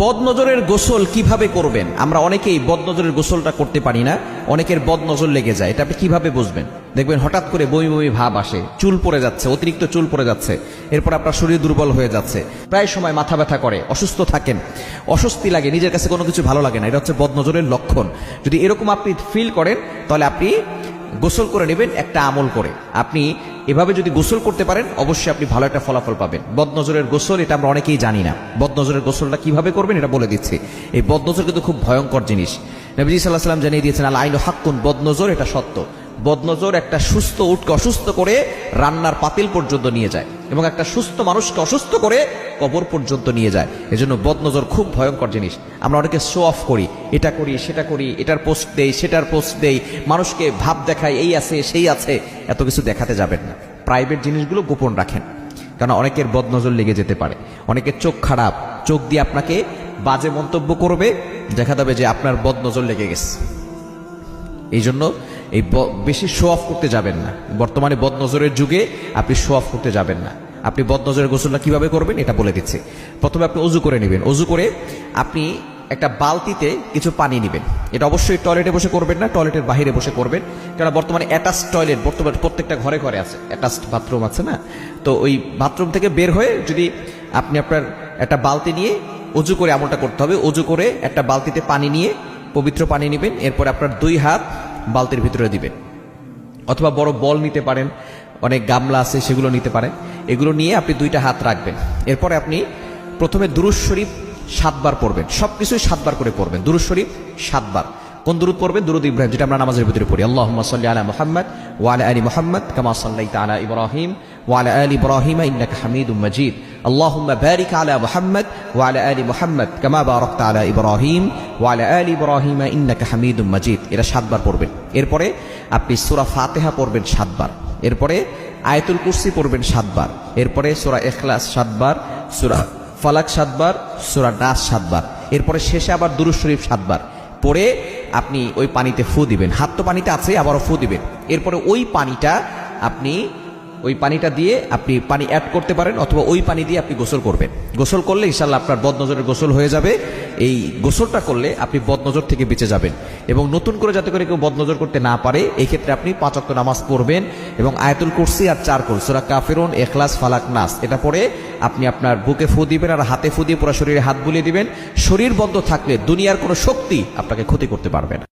বদনজরের গোসল কিভাবে করবেন? আমরা অনেকেই বদনজরের গোসলটা করতে পারি না, অনেকের বদনজর লেগে যায়। এটা আপনি কিভাবে বুঝবেন? দেখবেন হঠাৎ করে বমি বমি ভাব আসে, চুল পড়ে যাচ্ছে, অতিরিক্ত চুল পড়ে যাচ্ছে, এরপর আপনার শরীর দুর্বল হয়ে যাচ্ছে, প্রায় সময় মাথা ব্যথা করে, অসুস্থ থাকেন, অস্বস্তি লাগে, নিজের কাছে কোনো কিছু ভালো লাগে না। এটা হচ্ছে বদনজরের লক্ষণ। যদি এরকম আপনি ফিল করেন তাহলে আপনি গোসল করে নেবেন একটা আমল করে। আপনি এভাবে যদি গোসল করতে পারেন অবশ্যই আপনি ভালো একটা ফলাফল পাবেন। বদনজরের গোসল এটা আমরা অনেকেই জানি না। বদনজরের গোসলটা কিভাবে করবেন এটা বলে দিচ্ছি। এই বদনজর কিন্তু খুব ভয়ঙ্কর জিনিস। নবীজি সাল্লাল্লাহু আলাইহি ওয়াসাল্লাম জানিয়ে দিয়েছেন, আল আইনু হাক্কুন, বদনজর এটা সত্য। বদনজর একটা সুস্থ উটকে অসুস্থ করে রান্নার পাতিল পর্যন্ত নিয়ে যায় এবং একটা সুস্থ মানুষকে অসুস্থ করে কবর পর্যন্ত নিয়ে যায়। এজন্য বদনজর খুব ভয়ঙ্কর জিনিস। আমরা অনেকে শো অফ করি, এটা করি সেটা করি, এটার পোস্ট দেই সেটার পোস্ট দেই, মানুষকে ভাব দেখাই, এই আছে সেই আছে। এত কিছু দেখাতে যাবেন না, প্রাইভেট জিনিসগুলো গোপন রাখেন, কারণ অনেকের বদনজর লেগে যেতে পারে। অনেকের চোখ খারাপ, চোখ দিয়ে আপনাকে বাজে মন্তব্য করবে, দেখা যাবে যে আপনার বদনজর লেগে গেছে। এই জন্য এই বেশি শো অফ করতে যাবেন না। বর্তমানে বদনজরের যুগে আপনি শো অফ করতে যাবেন না। আপনি বদনজরের গোসলটা কিভাবে করবেন এটা বলে দিচ্ছি। প্রথমে আপনি অজু করে নেবেন। অজু করে আপনি একটা বালতিতে কিছু পানি নেবেন। এটা অবশ্যই টয়লেটে বসে করবেন না, টয়লেটের বাইরে বসে করবেন, কারণ বর্তমানে অ্যাটাচ টয়লেট বর্তমানে প্রত্যেকটা ঘরে ঘরে আছে, অ্যাটাচড বাথরুম আছে না। তো ওই বাথরুম থেকে বের হয়ে যদি আপনি আপনার একটা বালতি নিয়ে অজু করে আমলটা করতে হবে। অজু করে একটা বালতিতে পানি নিয়ে, পবিত্র পানি নেবেন, এরপর আপনার 2 হাত বালতির ভিতরে দিবেন, অথবা বড় বল নিতে পারেন, অনেক গামলা আছে সেগুলো নিতে পারেন। এগুলো নিয়ে আপনি 2টা হাত রাখবেন। এরপরে আপনি প্রথমে দুরূদ শরীফ 7 বার পড়বেন। সবকিছুই 7 বার করে পড়বেন। দুরূদ শরীফ 7 বার। কোন দুরূদ পড়বেন? দুরূদ ইব্রাহিম, যেটা আমরা নামাজের ভিতরে পড়ি। আল্লাহুম্মা সাল্লি আলা মুহাম্মাদ ওয়া আলা আলি মুহাম্মাদ কামা সাল্লাইতা আলা ইব্রাহিম ওয়া আলা আলি ইব্রাহিম ইন্নাকা হামিদুম মাজিদ। আল্লাহুম্মা বারিক আলা মুহাম্মাদ ওয়া আলা আলি মুহাম্মাদ কামা বারাকতা আলা ইব্রাহিম ওয়া আলা আলি ইব্রাহিম ইন্নাকা হামিদুম মাজিদ। এটা 7 বার পড়বেন। এরপরে আপনি সূরা ফাতিহা পড়বেন 7 বার। এরপরে আয়াতুল কুরসি পড়বেন 7 বার। এরপরে সূরা ইখলাস 7 বার, সূরা ফালাক 7 বার, সূরা নাস 7 বার। এরপরে শেষে আবার দুরূদ শরীফ 7 বার পরে আপনি ওই পানিতে ফু দিবেন। হাত তো পানিতে আছে, আবারও ফু দিবেন। এরপরে ওই পানিটা দিয়ে আপনি পানি অ্যাড করতে পারেন, অথবা ওই পানি দিয়ে আপনি গোসল করবেন। গোসল করলে ইনশাআল্লাহ আপনার বদনজরের গোসল হয়ে যাবে। এই গোসলটা করলে আপনি বদনজর থেকে বেঁচে যাবেন। এবং নতুন করে যাতে করে কেউ বদনজর করতে না পারে, এই ক্ষেত্রে আপনি 5 ওয়াক্ত নামাজ পড়বেন এবং আয়াতুল কুরসি আর 4 কুল সূরা কাফিরুন, ইখলাস, ফালাক, নাস এটা পড়ে আপনি আপনার বুকে ফু দিবেন আর হাতে ফু দিয়ে পুরো শরীরে হাত বুলিয়ে দিবেন। শরীর বন্ধ থাকলে দুনিয়ার কোনো শক্তি আপনাকে ক্ষতি করতে পারবে না।